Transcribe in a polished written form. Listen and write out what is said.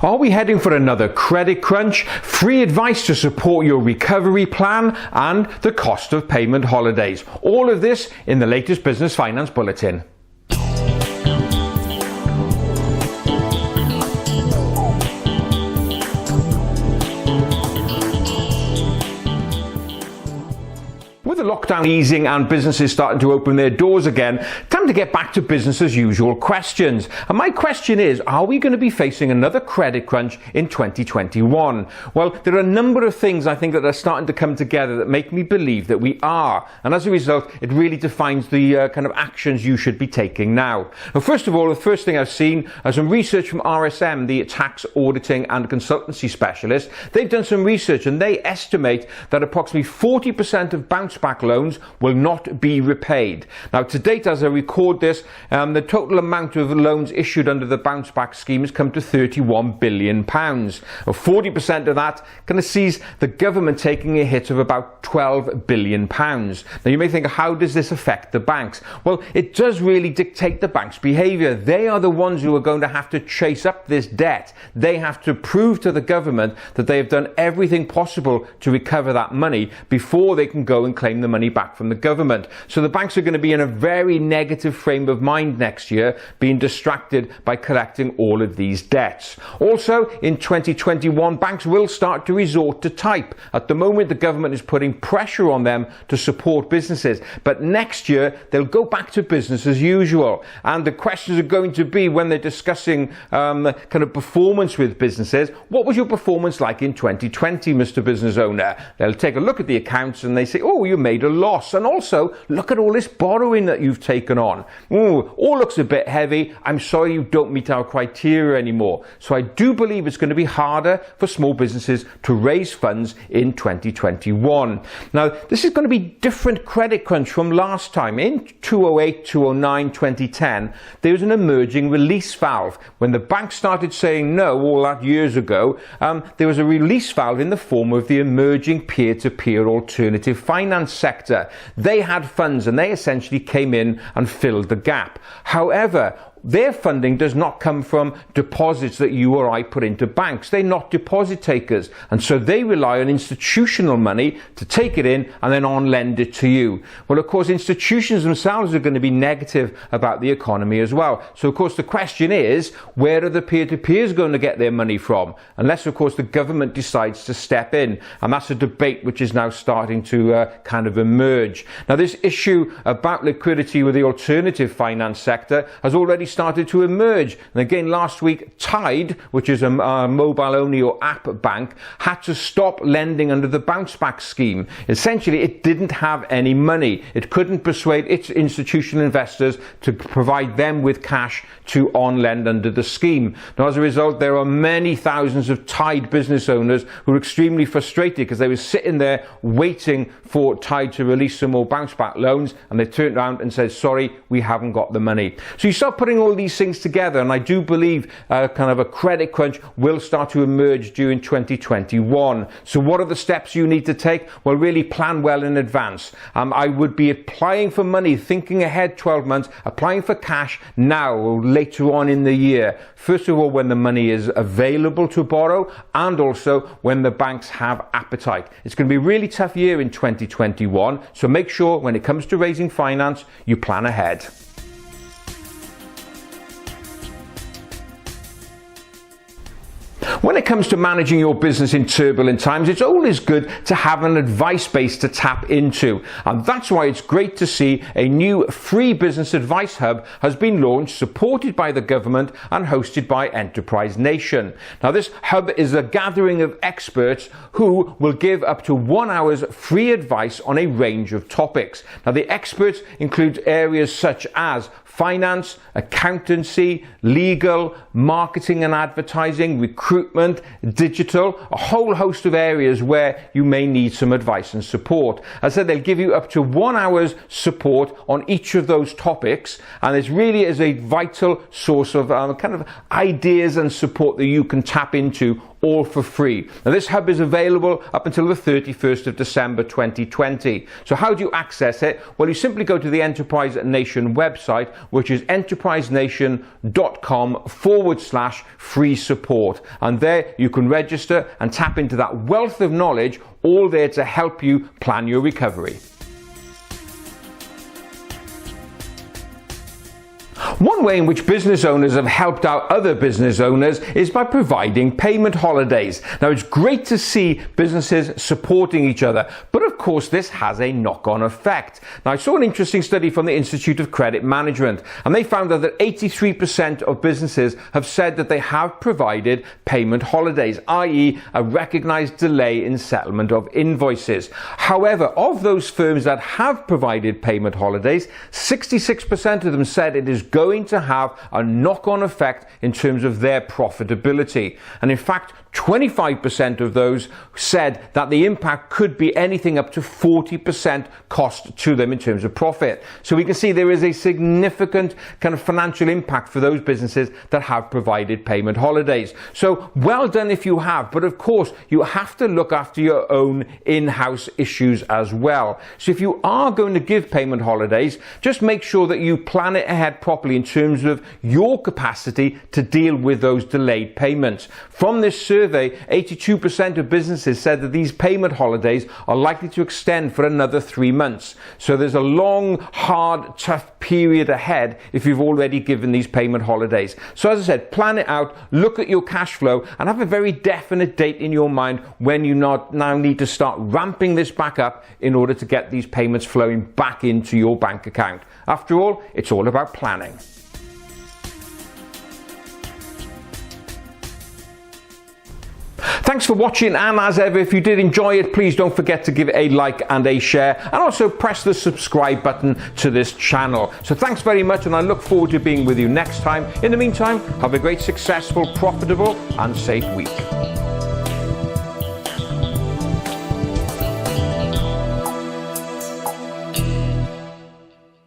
Are we heading for another credit crunch, free advice to support your recovery plan, and the cost of payment holidays? All of this in the latest Business Finance Bulletin. With the lockdown easing and businesses starting to open their doors again, time to get back to business as usual questions. And my question is, are we going to be facing another credit crunch in 2021? Well, there are a number of things I think that are starting to come together that make me believe that we are. And as a result, it really defines the kind of actions you should be taking now. Well, first of all, the first thing I've seen is some research from RSM, the tax auditing and consultancy specialist. They've done some research and they estimate that approximately 40% of bounce back loans will not be repaid. Now, to date, as I record this, the total amount of loans issued under the bounce back scheme has come to £31 billion. 40% of that kind of sees the government taking a hit of about £12 billion. Now, you may think, how does this affect the banks? Well, it does really dictate the bank's behaviour. They are the ones who are going to have to chase up this debt. They have to prove to the government that they have done everything possible to recover that money before they can go and claim the money back from the government. So the banks are going to be in a very negative frame of mind next year, being distracted by collecting all of these debts. Also, in 2021, banks will start to resort to type. At the moment, the government is putting pressure on them to support businesses. But next year, they'll go back to business as usual. And the questions are going to be, when they're discussing kind of performance with businesses, what was your performance like in 2020, Mr. Business Owner? They'll take a look at the accounts and they say, oh, you made a loss. And also, look at all this borrowing that you've taken on. All looks a bit heavy. I'm sorry you don't meet our criteria anymore. So I do believe it's going to be harder for small businesses to raise funds in 2021. Now, this is going to be different credit crunch from last time. In 2008, 2009, 2010, there was an emerging release valve. When the banks started saying no all that years ago, there was a release valve in the form of the emerging peer-to-peer alternative finance sector. They had funds and they essentially came in and filled the gap. However, their funding does not come from deposits that you or I put into banks. They're not deposit takers. And so they rely on institutional money to take it in and then on lend it to you. Well, of course, institutions themselves are going to be negative about the economy as well. So, of course, the question is, where are the peer-to-peers going to get their money from? Unless, of course, the government decides to step in. And that's a debate which is now starting to kind of emerge. Now, this issue about liquidity with the alternative finance sector has already started to emerge. And again, last week, Tide, which is a mobile-only or app bank, had to stop lending under the bounce back scheme. Essentially, it didn't have any money. It couldn't persuade its institutional investors to provide them with cash to on-lend under the scheme. Now, as a result, there are many thousands of Tide business owners who are extremely frustrated because they were sitting there waiting for Tide to release some more bounce back loans, and they turned around and said, sorry, we haven't got the money. So you start putting all these things together, and I do believe kind of a credit crunch will start to emerge during 2021. So what are the steps you need to take? Well, really plan well in advance. I would be applying for money, thinking ahead 12 months, applying for cash now or later on in the year. First of all, when the money is available to borrow, and also when the banks have appetite. It's going to be a really tough year in 2021, so make sure when it comes to raising finance, you plan ahead. When it comes to managing your business in turbulent times, it's always good to have an advice base to tap into. And that's why it's great to see a new free business advice hub has been launched, supported by the government and hosted by Enterprise Nation. Now, this hub is a gathering of experts who will give up to 1 hour's free advice on a range of topics. Now, the experts include areas such as finance, accountancy, legal, marketing and advertising, recruitment, digital, a whole host of areas where you may need some advice and support. As I said, they'll give you up to 1 hour's support on each of those topics, and it really is a vital source of kind of ideas and support that you can tap into all for free. Now this hub is available up until the 31st of December 2020. So how do you access it? Well, you simply go to the Enterprise Nation website, which is enterprisenation.com/free support. And there you can register and tap into that wealth of knowledge, all there to help you plan your recovery. One way in which business owners have helped out other business owners is by providing payment holidays. Now, it's great to see businesses supporting each other, but of course this has a knock-on effect. Now, I saw an interesting study from the Institute of Credit Management, and they found out that 83% of businesses have said that they have provided payment holidays, i.e. a recognized delay in settlement of invoices. However, of those firms that have provided payment holidays, 66% of them said it is going to have a knock-on effect in terms of their profitability. And in fact, 25% of those said that the impact could be anything up to 40% cost to them in terms of profit. So we can see there is a significant kind of financial impact for those businesses that have provided payment holidays. So well done if you have, but of course you have to look after your own in-house issues as well. So if you are going to give payment holidays, just make sure that you plan it ahead properly in terms of your capacity to deal with those delayed payments. From this survey, 82% of businesses said that these payment holidays are likely to extend for another 3 months. So there's a long, hard, tough period ahead if you've already given these payment holidays. So as I said, plan it out, look at your cash flow, and have a very definite date in your mind when you now need to start ramping this back up in order to get these payments flowing back into your bank account. After all, it's all about planning. Thanks for watching, and as ever, if you did enjoy it, please don't forget to give it a like and a share, and also press the subscribe button to this channel. So thanks very much, and I look forward to being with you next time. In the meantime, have a great, successful, profitable and safe week.